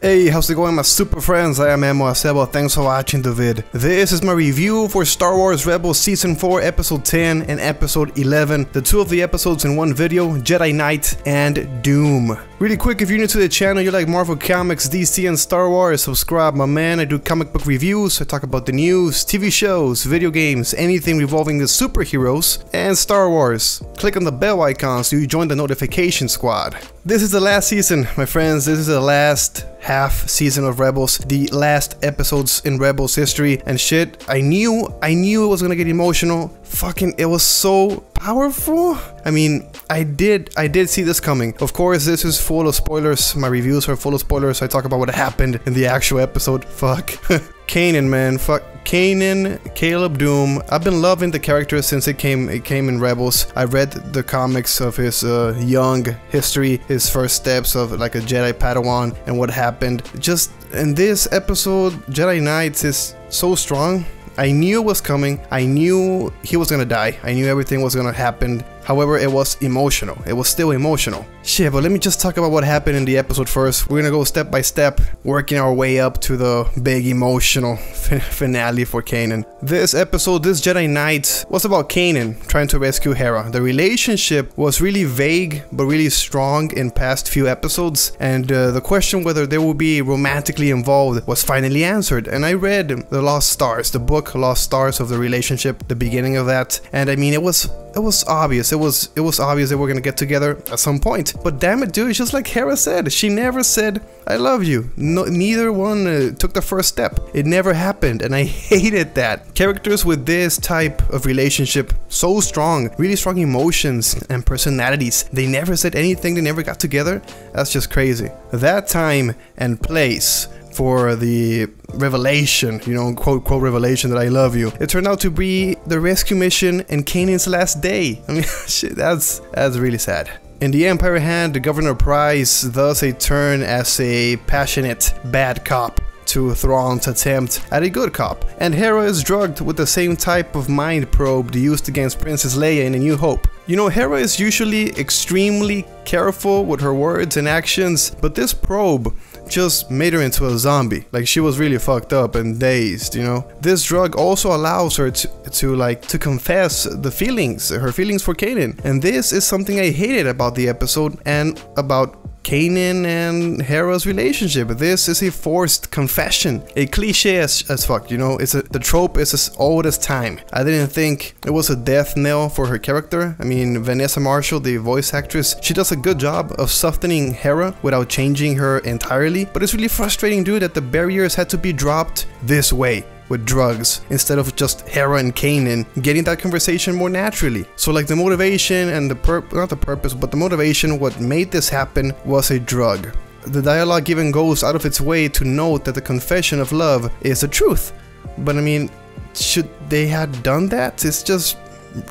Hey, how's it going my super friends? I am Emo Asebo, thanks for watching the vid. This is my review for Star Wars Rebels Season 4 Episode 10 and Episode 11. The two of the episodes in one video, Jedi Knight and DUME. Really quick, if you're new to the channel, you like Marvel Comics, DC and Star Wars, subscribe my man. I do comic book reviews, I talk about the news, TV shows, video games, anything revolving the superheroes and Star Wars. Click on the bell icon so you join the notification squad. This is the last season, my friends. This is the last half season of Rebels, the last episodes in Rebels history, and shit, I knew it was gonna get emotional. Fucking, it was so powerful. I mean, I did see this coming. Of course, this is full of spoilers. My reviews are full of spoilers. I talk about what happened in the actual episode. Fuck. Kanan, man, fuck. Kanan, Caleb Dume. I've been loving the character since it came in Rebels. I read the comics of his young history, his first steps of like a Jedi Padawan and what happened. Just in this episode, Jedi Knight is so strong. I knew it was coming. I knew he was gonna die. I knew everything was gonna happen. However, it was emotional. It was still emotional. Shit, but let me just talk about what happened in the episode first. We're gonna go step by step, working our way up to the big emotional finale for Kanan. This episode, this Jedi Knight, was about Kanan trying to rescue Hera. The relationship was really vague, but really strong in past few episodes. And the question whether they will be romantically involved was finally answered. And I read The Lost Stars, the book Lost Stars of the relationship, the beginning of that. And I mean, it was obvious. It was obvious they were gonna get together at some point. But damn it, dude, it's just like Hera said. She never said, I love you. No, neither one took the first step. It never happened, and I hated that. Characters with this type of relationship, so strong, really strong emotions and personalities, they never said anything, they never got together. That's just crazy. That time and place for the revelation, you know, quote revelation that I love you, it turned out to be the rescue mission and Kanan's last day. I mean, shit, that's really sad. In the Empire hand, the Governor Price does a turn as a passionate bad cop to Thrawn's attempt at a good cop, and Hera is drugged with the same type of mind probe used against Princess Leia in A New Hope. You know, Hera is usually extremely careful with her words and actions, but this probe just made her into a zombie. Like, she was really fucked up and dazed, you know. This drug also allows her to confess the feelings, her feelings for Kanan. And this is something I hated about the episode and about Kanan and Hera's relationship. This is a forced confession, a cliche as fuck, you know. The trope is as old as time. I didn't think it was a death knell for her character. I mean, Vanessa Marshall, the voice actress, she does a good job of softening Hera without changing her entirely. But it's really frustrating, dude, that the barriers had to be dropped this way, with drugs, instead of just Hera and Kanan getting that conversation more naturally. So like the motivation and not the purpose, but the motivation, what made this happen was a drug. The dialogue even goes out of its way to note that the confession of love is the truth. But I mean, should they have done that? It's just,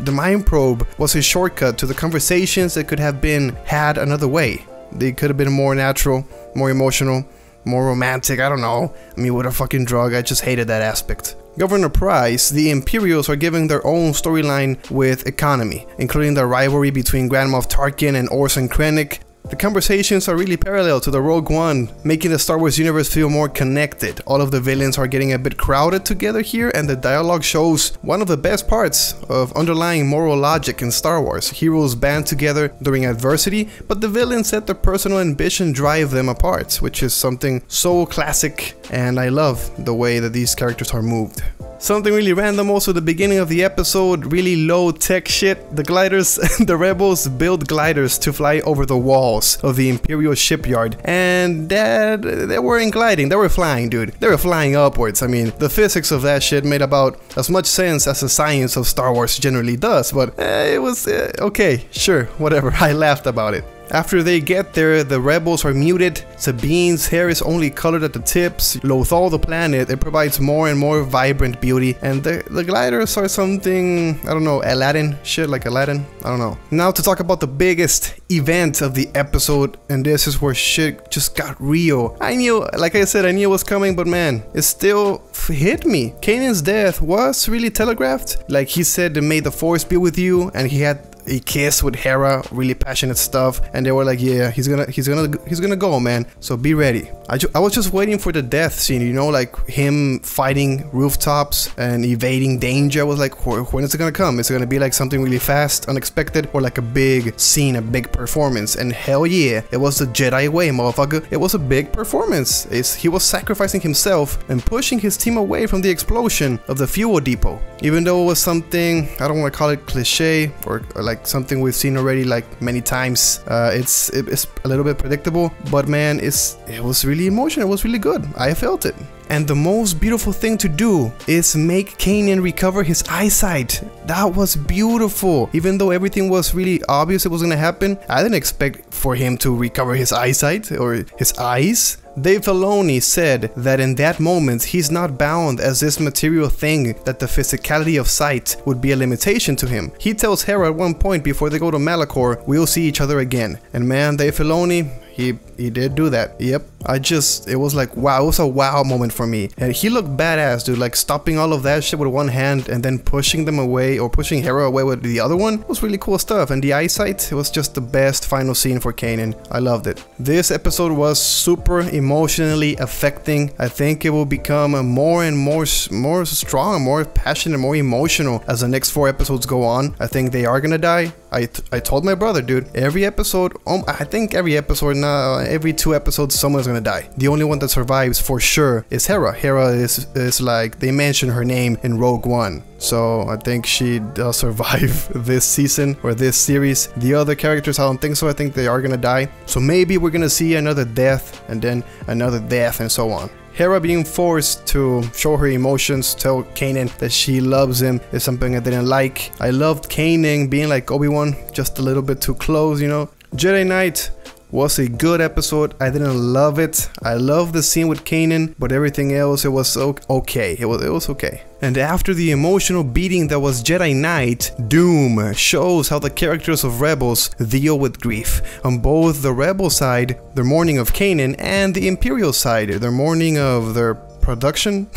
the mind probe was a shortcut to the conversations that could have been had another way. They could have been more natural, more emotional, more romantic, I don't know. I mean, with a fucking drug, I just hated that aspect. Governor Price, the Imperials are giving their own storyline with economy, including the rivalry between Grand Moff Tarkin and Orson Krennic. The conversations are really parallel to the Rogue One, making the Star Wars universe feel more connected. All of the villains are getting a bit crowded together here, and the dialogue shows one of the best parts of underlying moral logic in Star Wars. Heroes band together during adversity, but the villains let their personal ambition drive them apart, which is something so classic, and I love the way that these characters are moved. Something really random also, the beginning of the episode, really low tech shit. The gliders, the rebels build gliders to fly over the walls of the Imperial shipyard, and they weren't gliding, they were flying, dude. They were flying upwards. I mean, the physics of that shit made about as much sense as the science of Star Wars generally does, but it was okay, sure, whatever. I laughed about it. After they get there, the rebels are muted, Sabine's hair is only colored at the tips, Lothal the planet, it provides more and more vibrant beauty, and the gliders are something, I don't know, Aladdin? Shit like Aladdin? I don't know. Now to talk about the biggest event of the episode, and this is where shit just got real. I knew, like I said, I knew it was coming, but man, it still hit me. Kanan's death was really telegraphed. Like he said, may the force be with you, and he had a kiss with Hera, really passionate stuff, and they were like, yeah, he's gonna go, man, so be ready. I was just waiting for the death scene, you know, like him fighting rooftops and evading danger. I was like, when is it gonna come? Is it gonna be like something really fast, unexpected, or like a big scene, a big performance? And hell yeah, it was the Jedi way, motherfucker. It was a big performance. He was sacrificing himself and pushing his team away from the explosion of the fuel depot. Even though it was something, I don't want to call it cliche or like something we've seen already like many times, it's a little bit predictable, but man, it was really emotional. It was really good. I felt it. And the most beautiful thing to do is make Kanan recover his eyesight. That was beautiful. Even though everything was really obvious it was gonna happen, I didn't expect for him to recover his eyesight or his eyes. Dave Filoni said that in that moment he's not bound as this material thing, that the physicality of sight would be a limitation to him. He tells Hera at one point before they go to Malachor, we'll see each other again. And man, Dave Filoni, he did do that. Yep. It was like, wow, it was a wow moment for me. And he looked badass, dude, like stopping all of that shit with one hand and then pushing them away, or pushing Hera away with the other one. It was really cool stuff. And the eyesight, it was just the best final scene for Kanan. I loved it. This episode was super emotionally affecting. I think it will become more and more strong, more passionate, more emotional as the next 4 episodes go on. I think they are gonna die. I told my brother, dude, every episode, I think every episode now, every 2 episodes, someone's gonna die. The only one that survives for sure is Hera. Hera is like, they mention her name in Rogue One. So I think she does survive this season or this series. The other characters, I don't think so. I think they are gonna die. So maybe we're gonna see another death and then another death and so on. Hera being forced to show her emotions, tell Kanan that she loves him, is something I didn't like. I loved Kanan being like Obi-Wan, just a little bit too close, you know. Jedi Knight was a good episode. I didn't love it. I love the scene with Kanan, but everything else, it was okay. It was okay. And after the emotional beating that was Jedi Knight, DUME shows how the characters of Rebels deal with grief. On both the Rebel side, their mourning of Kanan, and the Imperial side, their mourning of their production.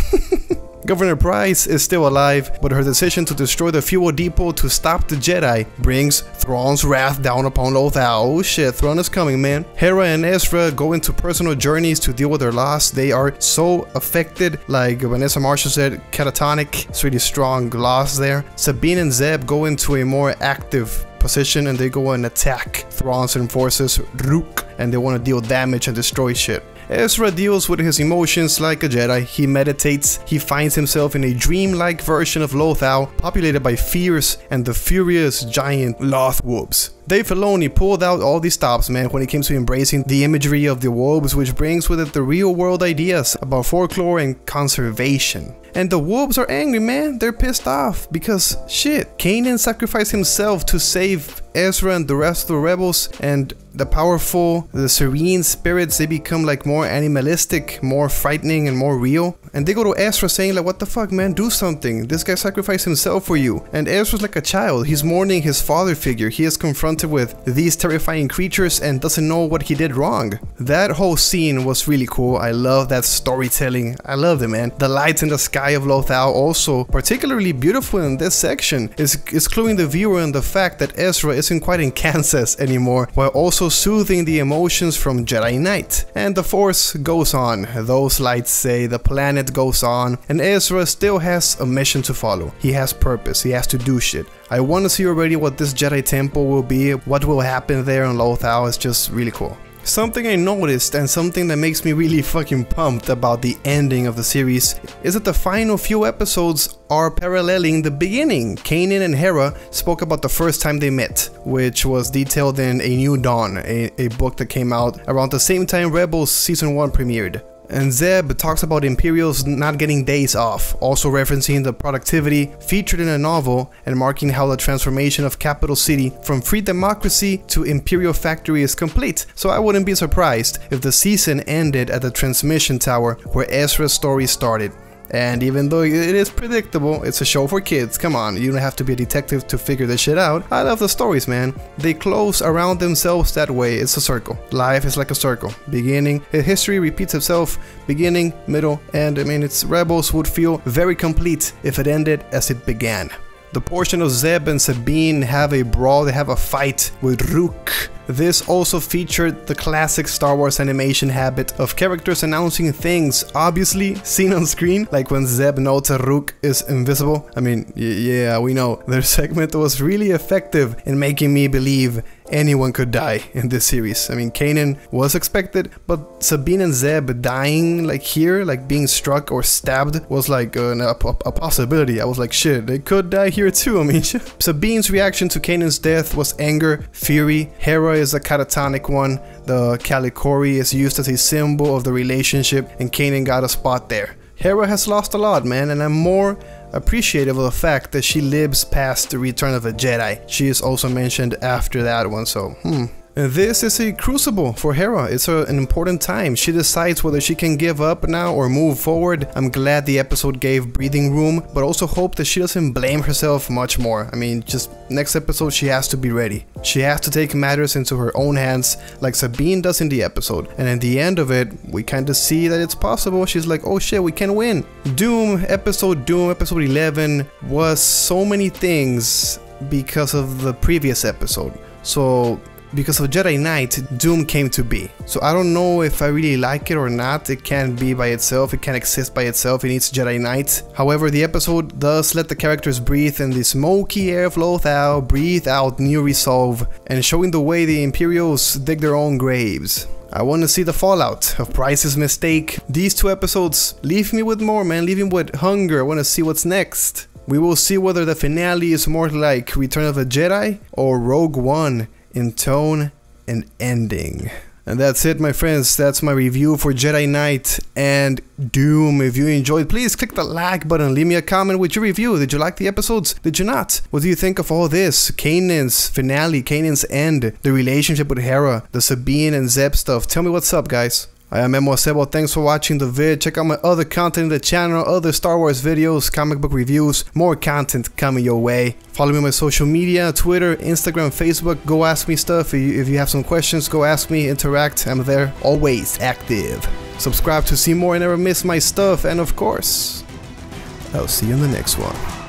Governor Price is still alive, but her decision to destroy the fuel depot to stop the Jedi brings Thrawn's wrath down upon Lothal. Oh shit, Thrawn is coming, man. Hera and Ezra go into personal journeys to deal with their loss. They are so affected, like Vanessa Marshall said, catatonic. It's really strong loss there. Sabine and Zeb go into a more active position and they go and attack Thrawn's forces, Rook, and they want to deal damage and destroy shit. Ezra deals with his emotions like a Jedi. He meditates, he finds himself in a dreamlike version of Lothal, populated by fierce and the furious giant Lothwobes. Dave Filoni pulled out all these stops, man, when it came to embracing the imagery of the Wobes, which brings with it the real world ideas about folklore and conservation. And the Wobes are angry, man. They're pissed off because shit, Kanan sacrificed himself to save Ezra and the rest of the rebels, and the powerful, the serene spirits, they become like more animalistic, more frightening and more real. And they go to Ezra saying like, what the fuck, man, do something. This guy sacrificed himself for you. And Ezra's like a child. He's mourning his father figure. He is confronted with these terrifying creatures and doesn't know what he did wrong. That whole scene was really cool. I love that storytelling. I loved it, man. The lights in the sky of Lothal, also particularly beautiful in this section, is cluing the viewer in the fact that Ezra isn't quite in Kansas anymore, while also soothing the emotions from Jedi Knight. And the Force goes on. Those lights say the planet goes on, and Ezra still has a mission to follow. He has purpose. He has to do shit. I want to see already what this Jedi temple will be, what will happen there in Lothal. It's just really cool. Something I noticed, and something that makes me really fucking pumped about the ending of the series, is that the final few episodes are paralleling the beginning. Kanan and Hera spoke about the first time they met, which was detailed in A New Dawn, a book that came out around the same time Rebels Season 1 premiered. And Zeb talks about Imperials not getting days off, also referencing the productivity featured in a novel and marking how the transformation of Capital City from free democracy to Imperial factory is complete. So I wouldn't be surprised if the season ended at the transmission tower where Ezra's story started. And even though it is predictable, it's a show for kids, come on, you don't have to be a detective to figure this shit out. I love the stories, man. They close around themselves that way. It's a circle. Life is like a circle. Beginning, history repeats itself, beginning, middle, and I mean, its Rebels would feel very complete if it ended as it began. The portion of Zeb and Sabine have a brawl, they have a fight with Rook. This also featured the classic Star Wars animation habit of characters announcing things obviously seen on screen, like when Zeb notes that Rook is invisible. I mean, yeah, we know. Their segment was really effective in making me believe anyone could die in this series. I mean, Kanan was expected, but Sabine and Zeb dying like here, like being struck or stabbed, was like a possibility. I was like, shit, they could die here too. I mean, Sabine's reaction to Kanan's death was anger, fury. Hera is a catatonic one. The Calicori is used as a symbol of the relationship, and Kanan got a spot there. Hera has lost a lot, man, and I'm more appreciative of the fact that she lives past the return of a Jedi. She is also mentioned after that one, so This is a crucible for Hera. It's an important time. She decides whether she can give up now or move forward. I'm glad the episode gave breathing room, but also hope that she doesn't blame herself much more. I mean, just next episode she has to be ready. She has to take matters into her own hands like Sabine does in the episode. And at the end of it, we kind of see that it's possible. She's like, oh shit, we can win. Doom episode 11 was so many things because of the previous episode. So because of Jedi Knight, Doom came to be. So I don't know if I really like it or not. It can't be by itself, it can't exist by itself, it needs Jedi Knight. However, the episode does let the characters breathe in the smoky air of Lothal, breathe out new resolve, and showing the way the Imperials dig their own graves. I want to see the fallout of Price's mistake. These two episodes leave me with more, man, leave me with hunger. I want to see what's next. We will see whether the finale is more like Return of the Jedi or Rogue One in tone and ending. And that's it, my friends. That's my review for Jedi Knight and Doom. If you enjoyed, please click the like button. Leave me a comment with your review. Did you like the episodes? Did you not? What do you think of all this? Kanan's finale, Kanan's end, the relationship with Hera, the Sabine and Zeb stuff. Tell me what's up, guys. I am Memo Sebo. Thanks for watching the vid. Check out my other content in the channel, other Star Wars videos, comic book reviews, more content coming your way. Follow me on my social media, Twitter, Instagram, Facebook. Go ask me stuff. If you have some questions, go ask me, interact. I'm there, always active. Subscribe to see more and never miss my stuff. And of course, I'll see you in the next one.